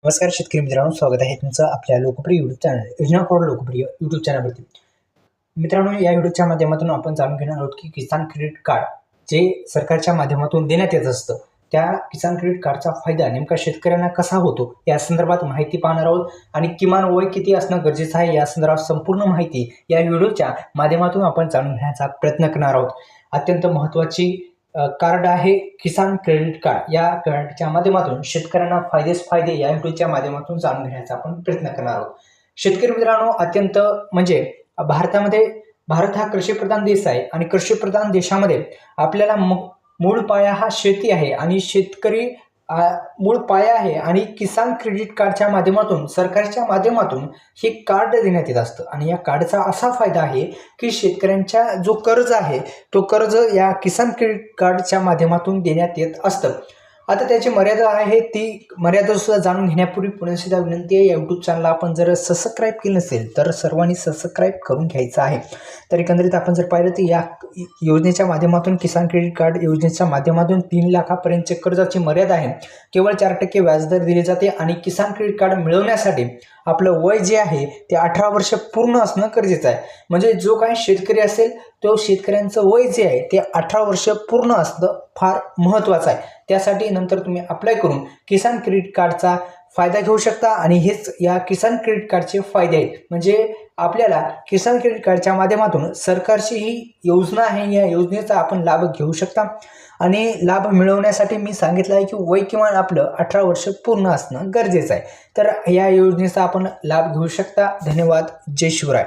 नमस्कार शेतकरी मित्रांनो, स्वागत आहे तुमचं आपल्या लोकप्रिय यूट्यूब चॅनल योजना फॉर लोकप्रिय यूट्यूब चॅनलवरती. मित्रांनो, या व्हिडिओच्या माध्यमातून आपण जाणून घेणार आहोत की किसान क्रेडिट कार्ड जे सरकारच्या माध्यमातून देण्यात येत असतं, त्या किसान क्रेडिट कार्डचा फायदा नेमका शेतकऱ्यांना कसा होतो या संदर्भात माहिती पाहणार आहोत. आणि किमान वय किती असणं गरजेचं आहे या संदर्भात संपूर्ण माहिती या व्हिडिओच्या माध्यमातून आपण जाणून घेण्याचा प्रयत्न करणार आहोत. अत्यंत महत्त्वाची कार्ड आहे किसान क्रेडिट कार्ड. या कार्डच्या माध्यमातून शेतकऱ्यांना फायदे या व्हिडिओच्या माध्यमातून जाणून घेण्याचा आपण प्रयत्न करणार आहोत. शेतकरी मित्रांनो, अत्यंत म्हणजे भारत हा कृषीप्रधान देश आहे आणि कृषीप्रधान देशामध्ये आपल्याला मूळ पाया हा शेती आहे आणि शेतकरी मूळ पाया आहे. आणि किसान क्रेडिट कार्डच्या माध्यमातून सरकारच्या माध्यमातून हे कार्ड देण्यात येत असतं. आणि या कार्डचा असा फायदा आहे की शेतकऱ्यांचा जो कर्ज आहे तो कर्ज या किसान क्रेडिट कार्डच्या माध्यमातून देण्यात येत असतं. आता त्याची मर्यादा आहे, ती मर्यादा सुद्धा जाणून घेण्यापूर्वी पुन्हा सुद्धा विनंती आहे, यूट्यूब चॅनलला आपण जर सबस्क्राईब केलं नसेल तर सर्वांनी सबस्क्राईब करून घ्यायचं आहे. तर एकंदरीत आपण जर पाहिलं तर या योजनेच्या माध्यमातून किसान क्रेडिट कार्ड योजनेच्या माध्यमातून 3 लाखापर्यंतचे कर्जाची मर्यादा आहे. केवळ 4% व्याजदर दिले जाते. आणि किसान क्रेडिट कार्ड मिळवण्यासाठी आपलं वय जे आहे ते 18 वर्ष पूर्ण असणं गरजेचं आहे. म्हणजे जो काही शेतकरी असेल तो शेतकऱ्यांचं वय जे आहे ते 18 वर्ष पूर्ण असणं फार महत्त्वाचं आहे. त्यासाठी नंतर तुम्ही अप्लाय करून किसान क्रेडिट कार्डचा फायदा घेऊ शकता. आणि हेच या किसान क्रेडिट कार्डचे फायदे आहेत. म्हणजे आपल्याला किसान क्रेडिट कार्डच्या माध्यमातून सरकारची ही योजना आहे, या योजनेचा आपण लाभ घेऊ शकता. आणि लाभ मिळवण्यासाठी मी सांगितलं आहे की वय किमान आपलं 18 वर्ष पूर्ण असणं गरजेचं आहे. तर या योजनेचा आपण लाभ घेऊ शकता. धन्यवाद. जय शिवराय.